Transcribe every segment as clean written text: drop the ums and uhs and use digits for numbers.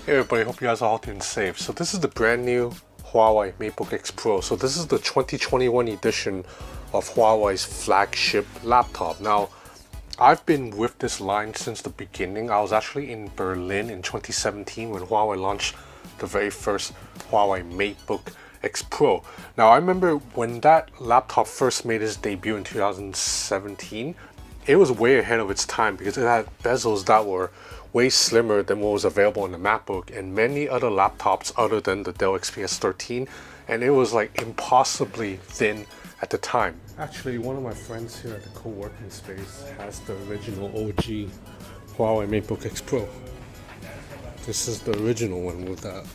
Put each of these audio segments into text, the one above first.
Hey everybody, hope you guys are all doing safe. So this is the brand new Huawei MateBook X Pro. So this is the 2021 edition of Huawei's flagship laptop. Now, I've been with this line since the beginning. I was actually in Berlin in 2017 when Huawei launched the very first Huawei MateBook X Pro. Now, I remember when that laptop first made its debut in 2017, it was way ahead of its time because it had bezels that were way slimmer than what was available in the MateBook and many other laptops other than the Dell XPS 13, and it was like impossibly thin at the time. Actually, one of my friends here at the co-working space has the original OG Huawei MateBook X Pro. This is the original one with that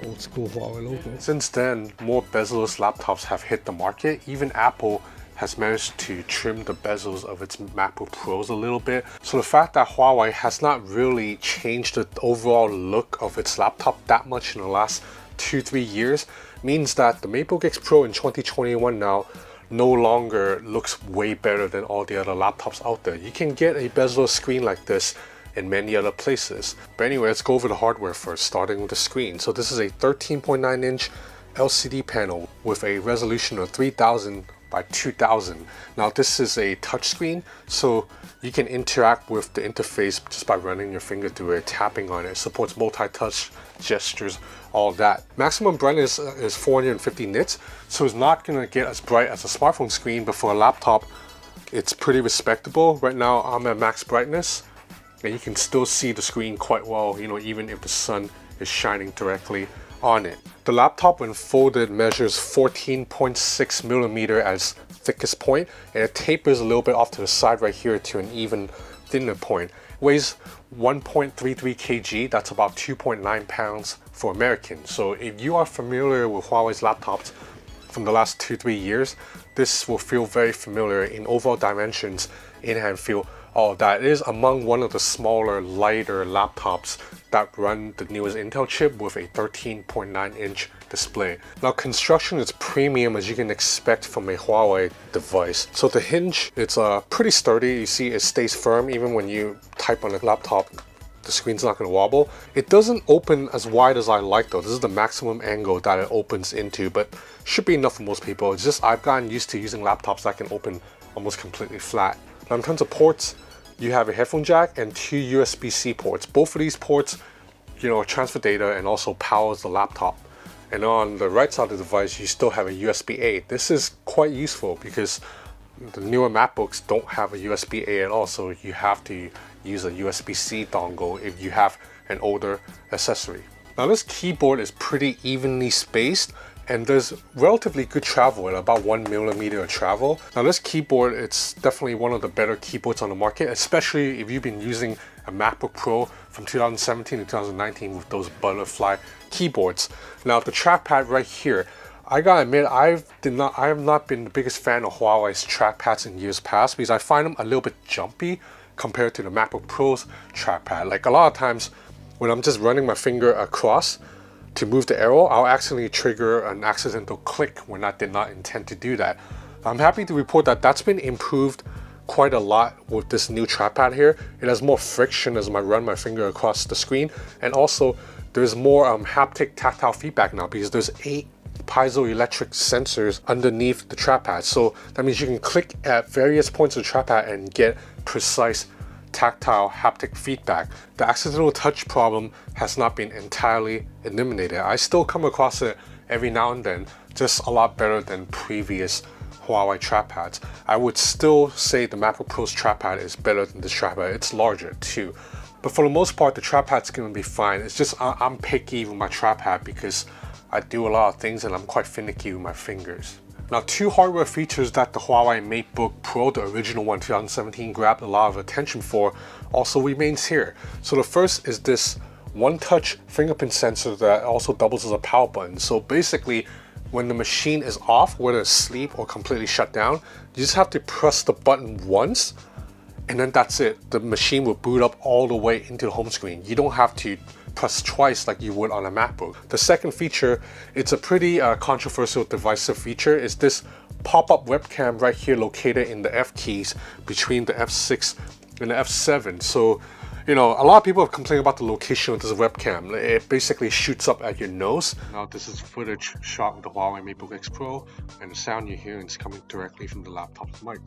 old school Huawei logo. Since then, more bezel-less laptops have hit the market. Even Apple has managed to trim the bezels of its MacBook Pros a little bit. So the fact that Huawei has not really changed the overall look of its laptop that much in the last 2-3 years means that the MateBook X Pro in 2021 now no longer looks way better than all the other laptops out there. You can get a bezel screen like this in many other places. But anyway, let's go over the hardware first, starting with the screen. So this is a 13.9 inch LCD panel with a resolution of 3000 by 2000. Now this is a touchscreen, so you can interact with the interface just by running your finger through it, tapping on it. It supports multi-touch gestures, all that. Maximum brightness is 450 nits, so it's not gonna get as bright as a smartphone screen, but for a laptop, it's pretty respectable. Right now I'm at max brightness, and you can still see the screen quite well, you know, even if the sun is shining directly on it. The laptop, when folded, measures 14.6 millimeter as thickest point, and it tapers a little bit off to the side right here to an even thinner point. It weighs 1.33 kg, that's about 2.9 pounds for Americans. So if you are familiar with Huawei's laptops from the last 2-3 years, this will feel very familiar in overall dimensions, in-hand feel, all of that. It is among one of the smaller, lighter laptops that run the newest Intel chip with a 13.9 inch display. Now, construction is premium as you can expect from a Huawei device. So the hinge, it's pretty sturdy. You see it stays firm even when you type on a laptop. The screen's not going to wobble. It doesn't open as wide as I like though. This is the maximum angle that it opens into, but should be enough for most people. It's just I've gotten used to using laptops that can open almost completely flat. Now in terms of ports, you have a headphone jack and 2 USB-C ports. Both of these ports, you know, transfer data and also powers the laptop. And on the right side of the device, you still have a USB-A. This is quite useful because the newer MacBooks don't have a USB-A at all, so you have to use a USB-C dongle if you have an older accessory. Now this keyboard is pretty evenly spaced, and there's relatively good travel at about 1 millimeter of travel. Now this keyboard, it's definitely one of the better keyboards on the market, especially if you've been using a MacBook Pro from 2017 to 2019 with those butterfly keyboards. Now the trackpad right here, I gotta admit, I have not been the biggest fan of Huawei's trackpads in years past because I find them a little bit jumpy compared to the MacBook Pro's trackpad. Like a lot of times when I'm just running my finger across to move the arrow, I'll accidentally trigger an accidental click when I did not intend to do that. I'm happy to report that that's been improved quite a lot with this new trackpad here. It has more friction as I run my finger across the screen, and also there's more haptic tactile feedback now because there's 8 piezoelectric sensors underneath the trackpad. So that means you can click at various points of the trackpad and get precise tactile haptic feedback. The accidental touch problem has not been entirely eliminated. I still come across it every now and then, just a lot better than previous Huawei trackpads. I would still say the MacBook Pro's trackpad is better than this trackpad. It's larger too. But for the most part, the trackpad's gonna be fine. It's just I'm picky with my trackpad because I do a lot of things and I'm quite finicky with my fingers. Now, 2 hardware features that the Huawei MateBook Pro, the original one, 2017, grabbed a lot of attention for also remains here. So the first is this one-touch fingerprint sensor that also doubles as a power button. So basically, when the machine is off, whether it's asleep or completely shut down, you just have to press the button once, and then that's it. The machine will boot up all the way into the home screen. You don't have to press twice like you would on a MacBook. The second feature, it's a pretty controversial divisive feature, is this pop-up webcam right here located in the F keys between the F6 and the F7. So You know, a lot of people have complained about the location of this webcam. It basically shoots up at your nose. Now this is footage shot with the Huawei MateBook X Pro, and the sound you're hearing is coming directly from the laptop's mic.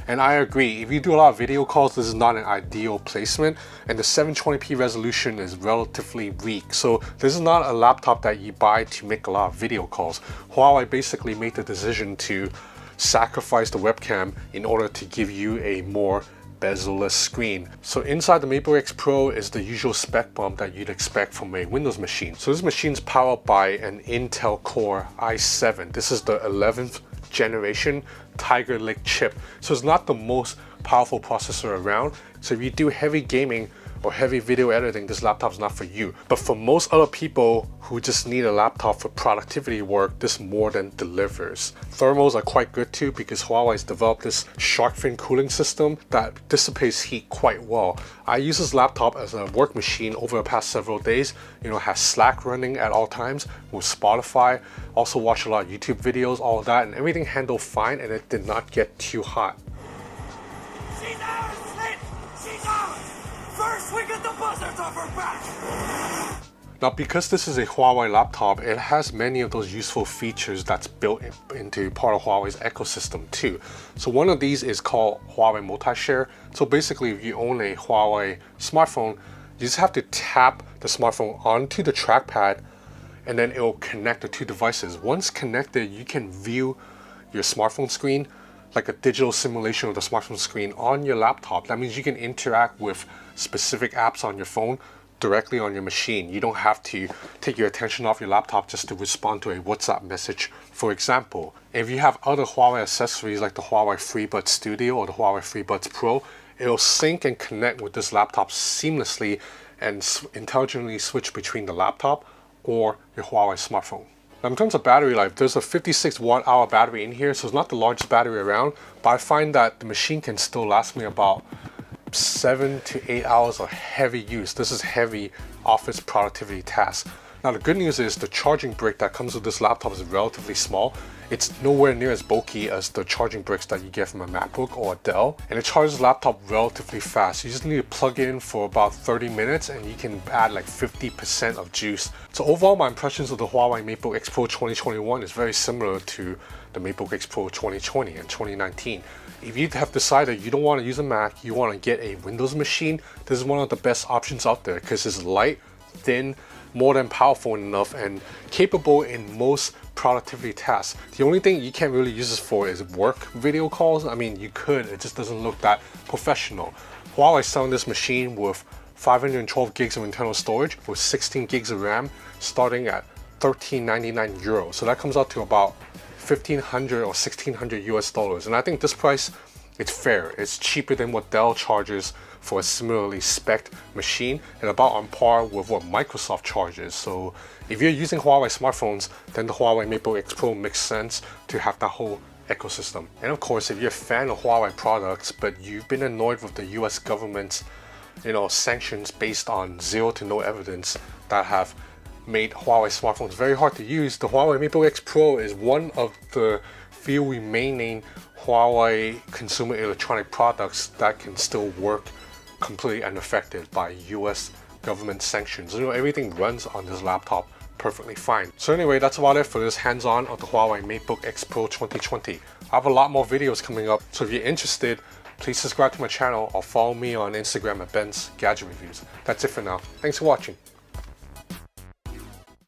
And I agree, if you do a lot of video calls, this is not an ideal placement, and the 720p resolution is relatively weak. So this is not a laptop that you buy to make a lot of video calls. Huawei basically made the decision to sacrifice the webcam in order to give you a more bezel-less screen. So inside the MateBook X Pro is the usual spec bump that you'd expect from a Windows machine. So this machine's powered by an Intel Core i7. This is the 11th generation Tiger Lake chip. So it's not the most powerful processor around. So if you do heavy gaming or heavy video editing, this laptop's not for you. But for most other people who just need a laptop for productivity work, this more than delivers. Thermals are quite good too, because Huawei's developed this shark fin cooling system that dissipates heat quite well. I use this laptop as a work machine over the past several days. You know, has Slack running at all times with Spotify. Also watch a lot of YouTube videos, all of that, and everything handled fine, and it did not get too hot. She's out! She's out! First we get the buzzards off her back! Now, because this is a Huawei laptop, it has many of those useful features that's built into part of Huawei's ecosystem too. So one of these is called Huawei Multi-Share. So basically, if you own a Huawei smartphone, you just have to tap the smartphone onto the trackpad, and then it will connect the two devices. Once connected, you can view your smartphone screen like a digital simulation of the smartphone screen on your laptop. That means you can interact with specific apps on your phone directly on your machine. You don't have to take your attention off your laptop just to respond to a WhatsApp message, for example. If you have other Huawei accessories like the Huawei FreeBuds Studio or the Huawei FreeBuds Pro, it'll sync and connect with this laptop seamlessly and intelligently switch between the laptop or your Huawei smartphone. Now, in terms of battery life, there's a 56 watt-hour battery in here, so it's not the largest battery around, but I find that the machine can still last me about 7 to 8 hours of heavy use. This is heavy office productivity tasks. Now, the good news is the charging brick that comes with this laptop is relatively small. It's nowhere near as bulky as the charging bricks that you get from a MateBook or a Dell, and it charges the laptop relatively fast. You just need to plug it in for about 30 minutes and you can add like 50% of juice. So overall, my impressions of the Huawei MateBook X Pro 2021 is very similar to the MateBook X Pro 2020 and 2019. If you have decided you don't want to use a Mac, you want to get a Windows machine, this is one of the best options out there because it's light, thin, more than powerful enough, and capable in most productivity tasks. The only thing you can't really use this for is work video calls. I mean, you could, it just doesn't look that professional. Huawei's selling this machine with 512 gigs of internal storage with 16 gigs of RAM, starting at 13.99 euros. So that comes out to about 1,500 or 1,600 US dollars. And I think this price, it's fair. It's cheaper than what Dell charges for a similarly spec'd machine, and about on par with what Microsoft charges. So if you're using Huawei smartphones, then the Huawei MateBook X Pro makes sense to have that whole ecosystem. And of course, if you're a fan of Huawei products, but you've been annoyed with the US government's, sanctions based on zero to no evidence that have made Huawei smartphones very hard to use, the Huawei MateBook X Pro is one of the few remaining Huawei consumer electronic products that can still work completely unaffected by US government sanctions. Everything runs on this laptop perfectly fine. So anyway, that's about it for this hands-on of the Huawei MateBook X Pro 2020. I have a lot more videos coming up, so if you're interested, please subscribe to my channel or follow me on Instagram at Ben's Gadget Reviews. That's it for now. Thanks for watching.